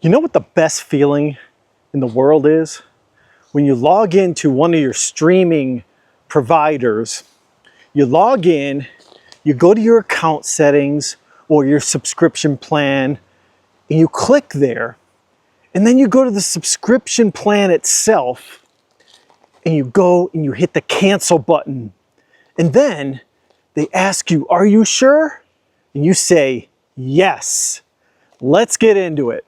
You know what the best feeling in the world is? When you log into one of your streaming providers, you log in, you go to your account settings or your subscription plan, and you click there, and then you go to the subscription plan itself, and you go and you hit the cancel button. And then they ask you, are you sure? And you say, yes. Let's get into it.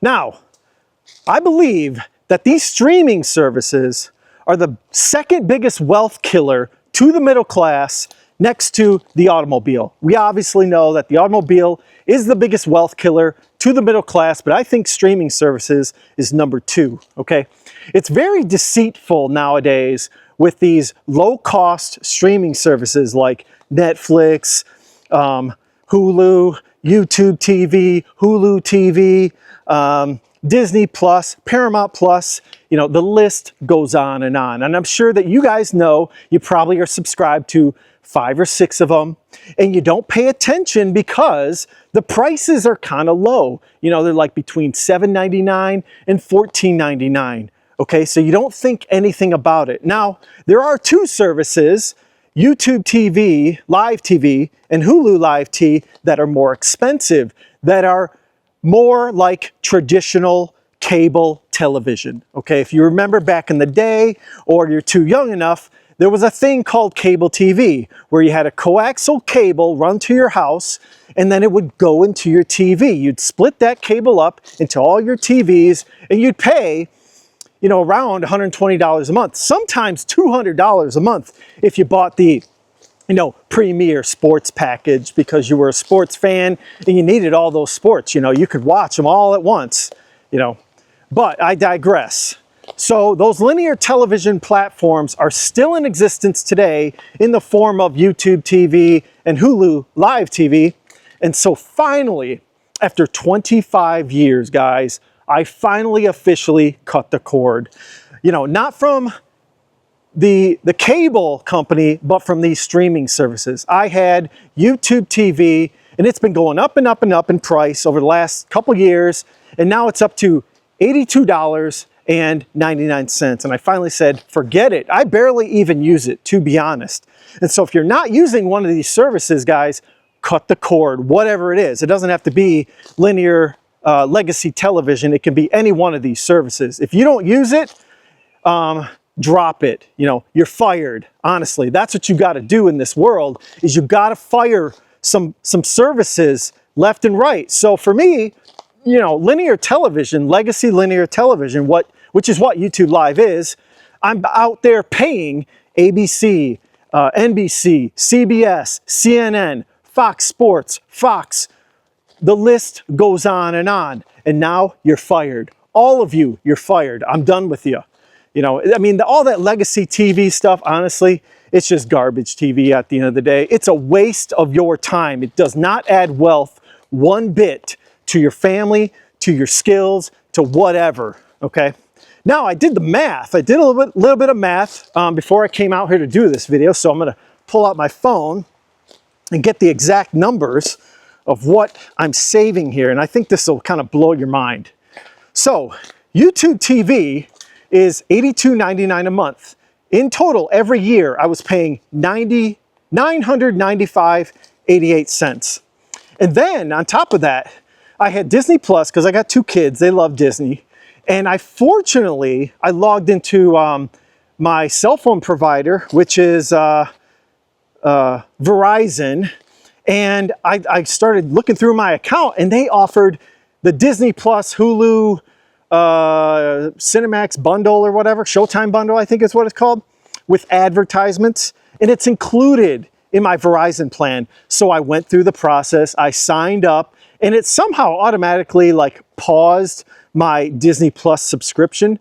Now, I believe that these streaming services are the second biggest wealth killer to the middle class next to the automobile. We obviously know that the automobile is the biggest wealth killer to the middle class, but I think streaming services is number two, okay? It's very deceitful nowadays with these low-cost streaming services like Netflix, Hulu, YouTube TV, Hulu TV, Disney Plus, Paramount Plus, you know, the list goes on. And I'm sure that you guys know, you probably are subscribed to 5 or 6 of them, and you don't pay attention because the prices are kind of low. You know, they're like between $7.99 and $14.99. Okay, so you don't think anything about it. Now, there are 2 services, YouTube TV, Live TV, and Hulu Live TV, that are more expensive, that are more like traditional cable television. Okay, if you remember back in the day, or you're too young enough, there was a thing called cable TV, where you had a coaxial cable run to your house, and then it would go into your TV. You'd split that cable up into all your TVs, and you'd pay, you know, around $120 a month, sometimes $200 a month if you bought the, you know, premier sports package because you were a sports fan and you needed all those sports. You know, you could watch them all at once, you know. But I digress. So those linear television platforms are still in existence today in the form of YouTube TV and Hulu Live TV. And so finally, after 25 years, guys, I finally officially cut the cord. You know, not from the cable company, but from these streaming services. I had YouTube TV, and it's been going up and up and up in price over the last couple years, and now it's up to $82.99. And I finally said, forget it. I barely even use it, to be honest. And so if you're not using one of these services, guys, cut the cord, whatever it is. It doesn't have to be linear legacy television. It can be any one of these services. If you don't use it, drop it. You know, you're fired. Honestly, that's what you got to do in this world, is you got to fire some services left and right. So for me, you know, linear television, legacy linear television, which is what YouTube Live is, I'm out there paying ABC, NBC, CBS, CNN, Fox Sports, Fox. The list goes on. And now you're fired. All of you, you're fired. I'm done with you. You know, I mean, all that legacy TV stuff, honestly, it's just garbage TV at the end of the day. It's a waste of your time. It does not add wealth one bit to your family, to your skills, to whatever, okay? Now, I did the math. I did a little bit of math before I came out here to do this video, so I'm going to pull out my phone and get the exact numbers of what I'm saving here, and I think this will kind of blow your mind. So, YouTube TV is $82.99 a month. In total, every year, I was paying $995.88. And then, on top of that, I had Disney Plus, because I got 2 kids. They love Disney. And I logged into my cell phone provider, which is Verizon. And I started looking through my account, and they offered the Disney Plus, Hulu, Cinemax bundle or whatever, Showtime bundle, I think is what it's called, with advertisements, and it's included in my Verizon plan. So I went through the process, I signed up, and it somehow automatically like paused my Disney Plus subscription.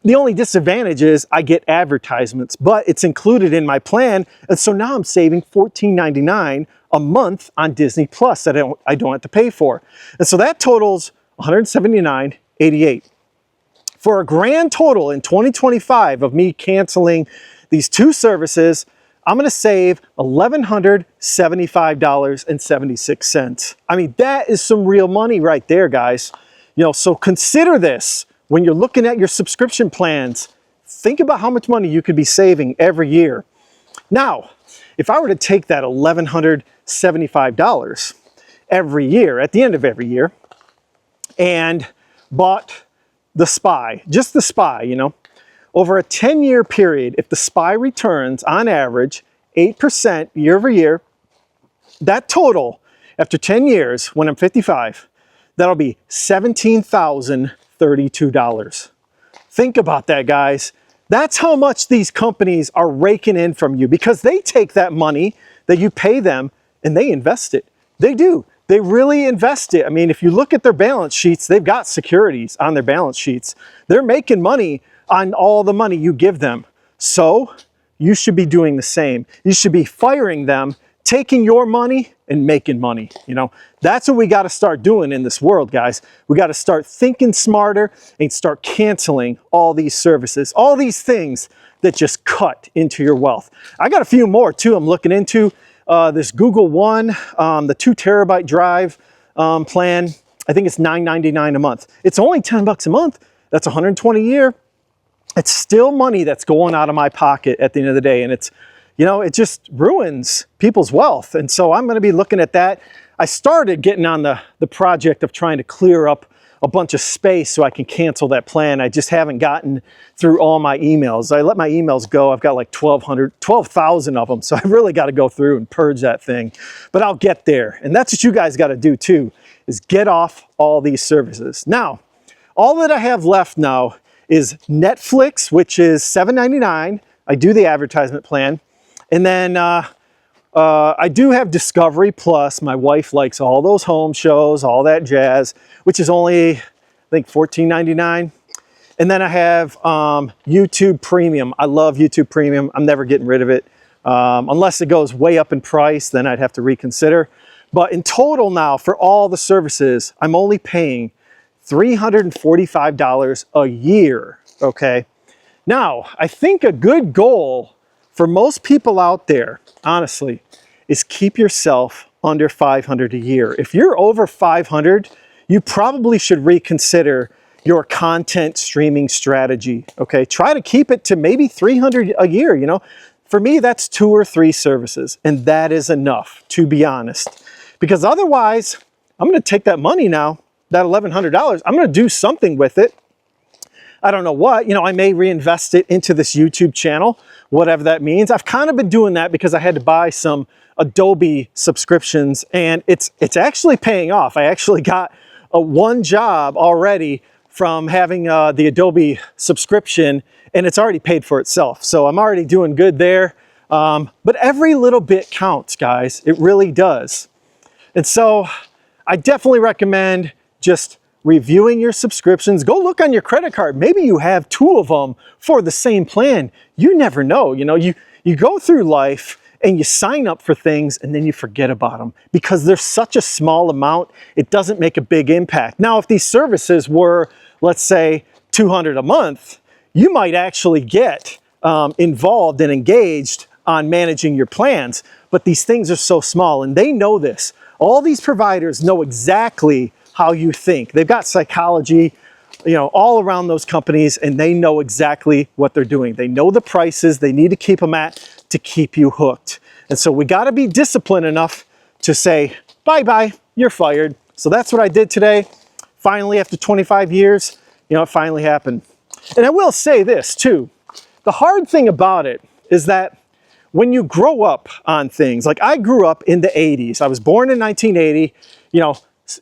The only disadvantage is I get advertisements, but it's included in my plan, and so now I'm saving $14.99 a month on Disney Plus that I don't have to pay for. And so that totals $179.88. For a grand total in 2025 of me canceling these 2 services, I'm going to save $1,175.76. I mean, that is some real money right there, guys. You know, so consider this when you're looking at your subscription plans. Think about how much money you could be saving every year. Now, if I were to take that $1,175 every year, at the end of every year, and bought the SPY, just the SPY, you know, over a 10-year period, if the SPY returns on average 8% year over year, that total after 10 years, when I'm 55, that'll be $17,032. Think about that, guys. That's how much these companies are raking in from you, because they take that money that you pay them and they invest it. They do. They really invest it. I mean, if you look at their balance sheets, they've got securities on their balance sheets. They're making money on all the money you give them. So you should be doing the same. You should be firing them, taking your money and making money. You know, that's what we got to start doing in this world, guys. We got to start thinking smarter and start canceling all these services, all these things that just cut into your wealth. I got a few more too I'm looking into. This Google One, the 2 terabyte drive plan, I think it's $9.99 a month. It's only $10 a month. That's $120 a year. It's still money that's going out of my pocket at the end of the day. And it's, you know, it just ruins people's wealth. And so I'm going to be looking at that. I started getting on the project of trying to clear up a bunch of space so I can cancel that plan. I just haven't gotten through all my emails. I let my emails go. I've got like 12,000 of them. So I really got to go through and purge that thing, but I'll get there. And that's what you guys got to do too, is get off all these services. Now, all that I have left now is Netflix, which is $7.99. I do the advertisement plan. And then I do have Discovery Plus. My wife likes all those home shows, all that jazz, which is only, I think, $14.99. And then I have YouTube Premium. I love YouTube Premium. I'm never getting rid of it. Unless it goes way up in price, then I'd have to reconsider. But in total now, for all the services, I'm only paying $345 a year, okay? Now, I think a good goal for most people out there, honestly, is keep yourself under 500 a year. If you're over 500, you probably should reconsider your content streaming strategy, okay? Try to keep it to maybe 300 a year, you know? For me, that's 2 or 3 services, and that is enough, to be honest. Because otherwise, I'm gonna take that money now, that $1,100, I'm gonna do something with it. I don't know what, you know, I may reinvest it into this YouTube channel, whatever that means. I've kind of been doing that because I had to buy some Adobe subscriptions, and it's actually paying off. I actually got one job already from having the Adobe subscription, and it's already paid for itself. So I'm already doing good there. But every little bit counts, guys. It really does. And so I definitely recommend just reviewing your subscriptions. Go look on your credit card. Maybe you have 2 of them for the same plan. You never know. You know, you go through life and you sign up for things and then you forget about them because there's such a small amount. It doesn't make a big impact. Now, if these services were, let's say, $200 a month, you might actually get involved and engaged on managing your plans. But these things are so small, and they know this. All these providers know exactly how you think. They've got psychology, you know, all around those companies, and they know exactly what they're doing. They know the prices they need to keep them at to keep you hooked. And so we got to be disciplined enough to say, bye-bye, you're fired. So that's what I did today. Finally, after 25 years, you know, it finally happened. And I will say this too. The hard thing about it is that when you grow up on things, like I grew up in the 80s. I was born in 1980, you know,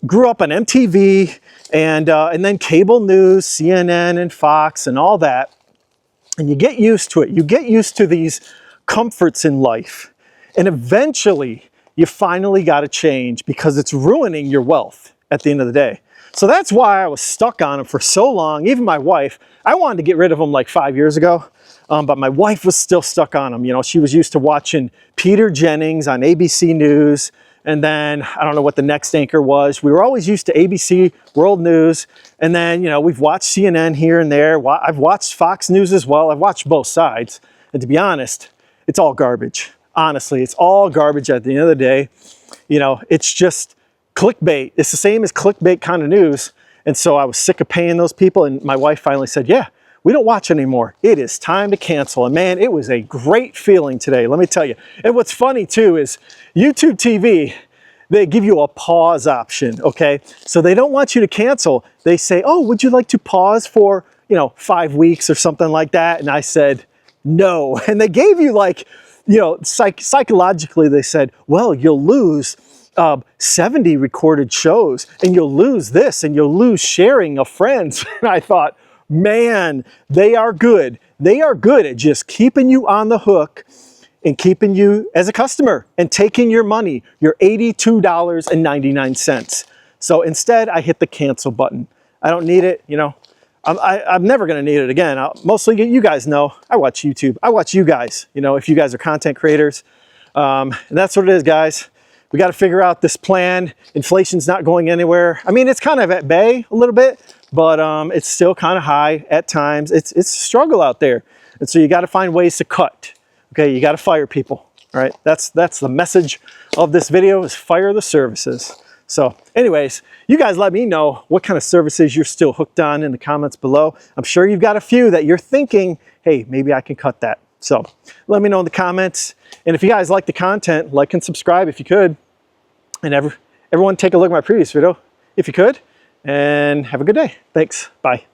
grew up on MTV and then cable news, CNN and Fox and all that. And you get used to it. You get used to these comforts in life. And eventually you finally got to change because it's ruining your wealth at the end of the day. So that's why I was stuck on them for so long. Even my wife, I wanted to get rid of them like 5 years ago. But my wife was still stuck on them. You know, she was used to watching Peter Jennings on ABC News. And then I don't know what the next anchor was. We were always used to ABC World News. And then, you know, we've watched CNN here and there. I've watched Fox News as well. I've watched both sides. And to be honest, it's all garbage. Honestly, it's all garbage at the end of the day. You know, it's just clickbait. It's the same as clickbait kind of news. And so I was sick of paying those people, and my wife finally said, yeah, we don't watch anymore. It is time to cancel. And man, it was a great feeling today, let me tell you. And what's funny too is YouTube TV, they give you a pause option, okay? So they don't want you to cancel. They say, oh, would you like to pause for, 5 weeks or something like that? And I said, no. And they gave you like, psychologically, they said, well, you'll lose 70 recorded shows, and you'll lose this, and you'll lose sharing of friends. And I thought, man, they are good. They are good at just keeping you on the hook and keeping you as a customer and taking your money, your $82.99. So instead, I hit the cancel button. I don't need it, I'm never going to need it again. Mostly, you guys know, I watch YouTube. I watch you guys, if you guys are content creators. And that's what it is, guys. We got to figure out this plan. Inflation's not going anywhere. I mean, it's kind of at bay a little bit, but it's still kind of high at times. It's a struggle out there. And so you got to find ways to cut. Okay, you got to fire people. All right, that's the message of this video, is fire the services. So anyways, you guys let me know what kind of services you're still hooked on in the comments below. I'm sure you've got a few that you're thinking, hey, maybe I can cut that. So let me know in the comments. And if you guys like the content, like and subscribe if you could. And everyone take a look at my previous video if you could. And have a good day. Thanks. Bye.